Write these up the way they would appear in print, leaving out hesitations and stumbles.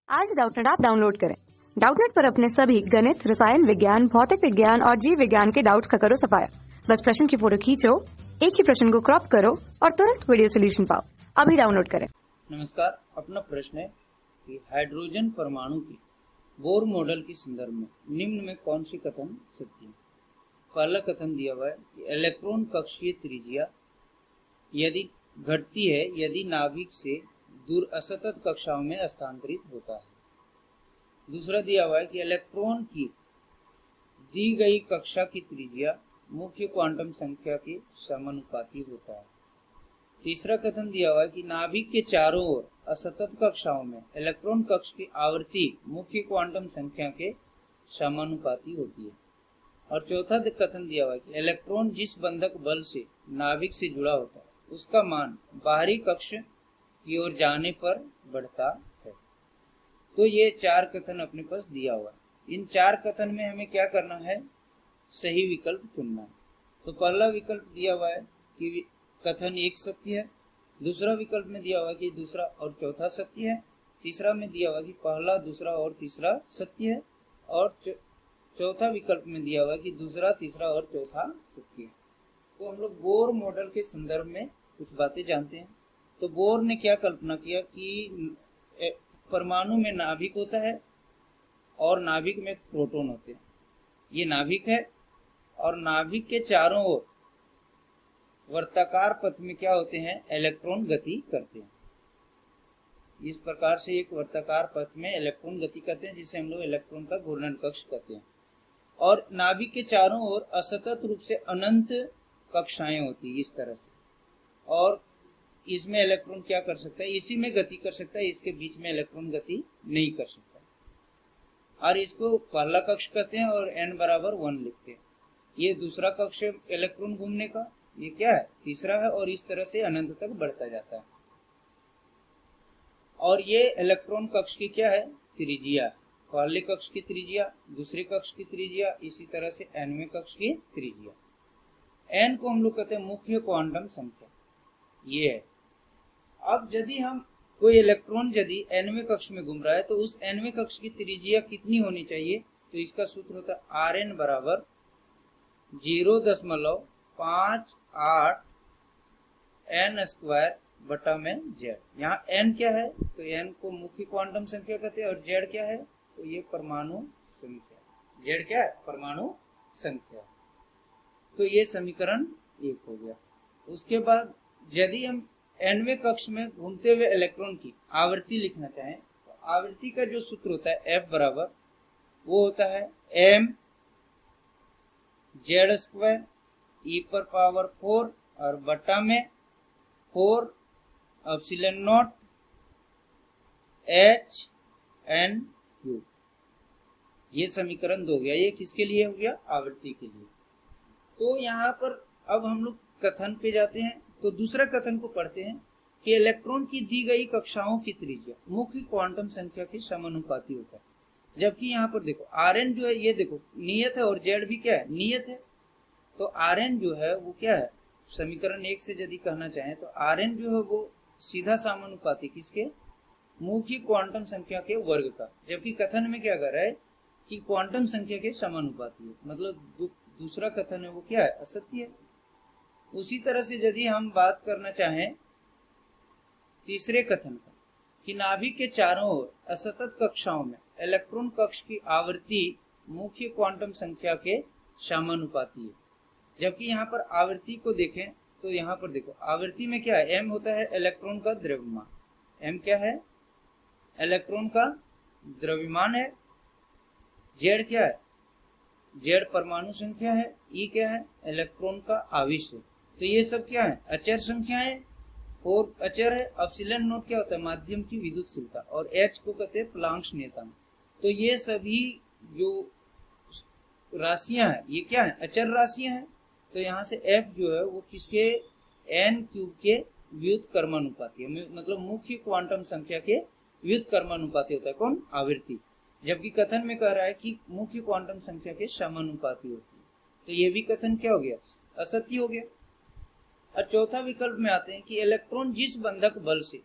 आज Doubtnut app download करें। Doubtnut पर अपने सभी गणित, रसायन विज्ञान, भौतिक विज्ञान और जीव विज्ञान के डाउट्स का करो सफाया। बस प्रश्न की फोटो खींचो, एक ही प्रश्न को क्रॉप करो और तुरंत वीडियो सोल्यूशन पाओ। अभी डाउनलोड करें। नमस्कार, अपना प्रश्न है कि हाइड्रोजन परमाणु की बोर मॉडल के संदर्भ में निम्न में कौन सी कथन सत्य है। पहला कथन दिया हुआ है कि इलेक्ट्रॉन कक्षीय त्रिज्या यदि घटती है यदि नाभिक से दूर असतत कक्षाओं में स्थानांतरित होता है। दूसरा दिया हुआ है कि इलेक्ट्रॉन की दी गई कक्षा की त्रिज्या मुख्य क्वांटम संख्या के समानुपाती होता है। तीसरा कथन दिया हुआ है कि नाभिक के चारों ओर असतत कक्षाओं में इलेक्ट्रॉन कक्ष की आवृत्ति मुख्य क्वांटम संख्या के समानुपाती होती है। और चौथा कथन दिया हुआ है कि इलेक्ट्रॉन जिस बंधक बल से नाभिक से जुड़ा होता है उसका मान बाहरी कक्ष की ओर जाने पर बढ़ता है। तो ये चार कथन अपने पास दिया हुआ है। इन चार कथन में हमें क्या करना है, सही विकल्प चुनना है। तो पहला विकल्प दिया हुआ है कि कथन एक सत्य है। दूसरा विकल्प में दिया हुआ है कि दूसरा और चौथा सत्य है। तीसरा में दिया हुआ है कि पहला, दूसरा और तीसरा सत्य है। और चौथा विकल्प में दिया हुआ है कि दूसरा, तीसरा और चौथा सत्य है। तो हम लोग बोर मॉडल के संदर्भ में कुछ बातें जानते हैं। तो बोर ने क्या कल्पना किया कि परमाणु में नाभिक होता है और नाभिक में प्रोटॉन होते हैं। ये नाभिक है और नाभिक के चारों ओर वर्ताकार पथ में क्या होते हैं, इलेक्ट्रॉन गति करते हैं। इस प्रकार से एक वर्ताकार पथ में इलेक्ट्रॉन गति करते हैं जिसे हम लोग इलेक्ट्रॉन का घूर्णन कक्ष कहते हैं। और नाभिक के चारों ओर असतत रूप से अनंत कक्षाएं होती है इस तरह से। और इसमें इलेक्ट्रॉन क्या कर सकता है, इसी में गति कर सकता है, इसके बीच में इलेक्ट्रॉन गति नहीं कर सकता। और इसको पहला कक्ष कहते हैं और n बराबर 1 लिखते हैं। ये दूसरा कक्ष है इलेक्ट्रॉन घूमने का, ये क्या है, तीसरा है। और इस तरह से अनंत तक बढ़ता जाता है। और ये इलेक्ट्रॉन कक्ष की क्या है, त्रिज्या। पहले कक्ष की त्रिज्या, दूसरे कक्ष की त्रिज्या, इसी तरह से nवें कक्ष की त्रिज्या। n को हम लोग कहते हैं मुख्य क्वांटम संख्या, ये है। अब यदि हम कोई इलेक्ट्रॉन यदि nवें कक्ष में घूम रहा है तो उस nवें कक्ष की त्रिज्या कितनी होनी चाहिए, तो इसका सूत्र होता है Rn बराबर 0.58 n स्क्वायर बटा में z। यहाँ n क्या है, तो n को मुख्य क्वांटम संख्या कहते हैं और z क्या है, तो ये परमाणु संख्या। z क्या है, परमाणु संख्या। तो ये समीकरण 1 हो गया। उसके बाद यदि हम nवें कक्ष में घूमते हुए इलेक्ट्रॉन की आवृत्ति लिखना चाहें तो आवृत्ति का जो सूत्र होता है F बराबर वो होता है m z स्क्वायर e पर पावर 4 और बटा में 4 epsilon not h n cube. ये समीकरण 2 हो गया। ये किसके लिए हो गया, आवृत्ति के लिए। तो यहाँ पर अब हम लोग कथन पे जाते हैं। तो दूसरा कथन को पढ़ते हैं कि इलेक्ट्रॉन की दी गई कक्षाओं की त्रिज्या मुख्य क्वांटम संख्या के समानुपाती होता है। जबकि यहाँ पर देखो Rn जो है, ये देखो नियत है और Z भी क्या है, नियत है। तो Rn जो है वो क्या है, समीकरण 1 से यदि कहना चाहें तो Rn जो है वो सीधा समानुपाती किसके, मुख्य क्वांटम संख्या के वर्ग का। जबकि कथन में क्या कर रहा है कि क्वांटम संख्या के समानुपाती है, मतलब जो दूसरा कथन है वो क्या है, असत्य है। उसी तरह से यदि हम बात करना चाहें तीसरे कथन का कि नाभिक के चारों ओर असतत कक्षाओं में इलेक्ट्रॉन कक्ष की आवृत्ति मुख्य क्वांटम संख्या के समानुपाती है। जबकि यहाँ पर आवृत्ति को देखें तो यहाँ पर देखो आवृत्ति में क्या है, m होता है इलेक्ट्रॉन का द्रव्यमान। m क्या है, इलेक्ट्रॉन का द्रव्यमान है। z क्या है, z परमाणु संख्या है। e क्या है, इलेक्ट्रॉन का आवेश है। तो ये सब क्या है, अचर संख्याएं। 4 अचर है। एप्सिलॉन नॉट क्या होता है, माध्यम की विद्युतशीलता। और h को कहते हैं प्लांक्स नियतांक। तो ये सभी जो राशियां हैं ये क्या है, अचर राशियां हैं। तो यहाँ से f जो है वो किसके, n क्यूब के व्युत्क्रमानुपाती है, मतलब मुख्य क्वांटम संख्या के व्युत्क्रमानुपाती होता है। कौन, आवृत्ति। जबकि कथन में कह रहा है कि मुख्य क्वांटम संख्या के समानुपाती होती है। तो ये भी कथन क्या हो गया, असत्य हो गया। और चौथा विकल्प में आते हैं कि इलेक्ट्रॉन जिस बंधक बल से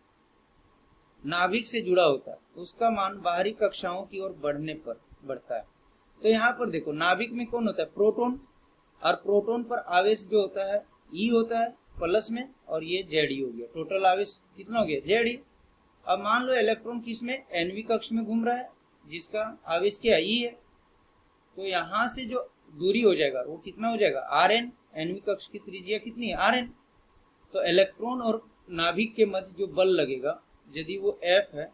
नाभिक से जुड़ा होता है उसका मान बाहरी कक्षाओं की ओर बढ़ने पर बढ़ता है। तो यहाँ पर देखो नाभिक में कौन होता है, प्रोटॉन, और प्रोटॉन पर आवेश जो होता है ई होता है प्लस में, और ये जेड हो गया, टोटल आवेश कितना हो गया, जेड। अब मान लो इलेक्ट्रॉन किस में, एनवी कक्ष में घूम रहा है जिसका आवेश क्या है, ई है। तो यहाँ से जो दूरी हो जाएगा वो कितना हो जाएगा, आर एन, एनवी कक्ष की त्रिज्या कितनी है, आर एन। तो इलेक्ट्रॉन और नाभिक के मध्य जो बल लगेगा यदि वो एफ है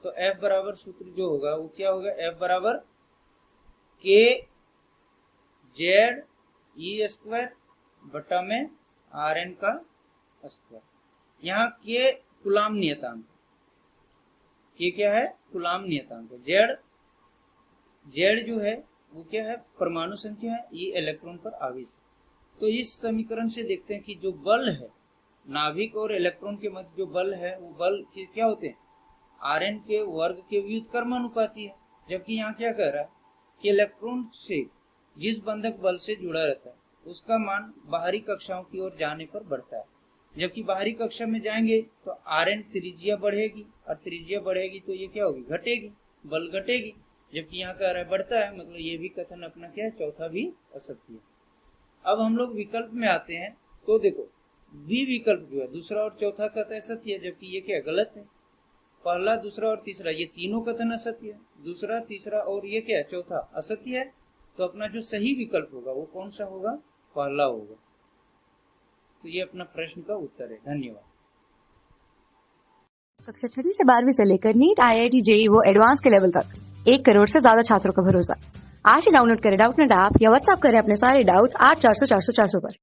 तो एफ बराबर सूत्र जो होगा वो क्या होगा, एफ बराबर के जेड ई स्क्वायर बटा में आर एन का स्क्वायर। यहाँ के कूलाम नियतांक, के क्या है, कूलाम नियतांक। जेड जो है वो क्या है, परमाणु संख्या है, ये इलेक्ट्रॉन पर आवेश। तो इस समीकरण से देखते हैं कि जो बल है नाभिक और इलेक्ट्रॉन के मध्य जो बल है वो बल क्या होते हैं, आर एन के वर्ग के व्युत्क्रमानुपाती है। जबकि यहाँ क्या कह रहा है कि इलेक्ट्रॉन से जिस बंधक बल से जुड़ा रहता है उसका मान बाहरी कक्षाओं की ओर जाने पर बढ़ता है। जबकि बाहरी कक्षा में जाएंगे तो आर एन त्रिज्या बढ़ेगी, और त्रिज्या बढ़ेगी तो ये क्या होगी, घटेगी, बल घटेगी। जबकि यहाँ कह रहा है बढ़ता है, मतलब ये भी कथन अपना क्या है, चौथा भी असत्य है। अब हम लोग विकल्प में आते हैं तो देखो बी विकल्प जो है दूसरा और चौथा कथन सत्य है, जबकि ये क्या गलत है। पहला, दूसरा और तीसरा ये तीनों कथन असत्य है, दूसरा, तीसरा और ये क्या है, चौथा असत्य है। तो अपना जो सही विकल्प होगा वो कौन सा होगा, पहला होगा। तो ये अपना प्रश्न का उत्तर है। धन्यवाद। कक्षा 6 से 12वीं से लेकर नीट, IIT, JEE वो एडवांस के लेवल तक 1 करोड़ से ज्यादा छात्रों का भरोसा। आज ही डाउनलोड करें डाउटनेट ऐप या व्हाट्सएप करें अपने सारे डाउट्स 8400 400 400 पर।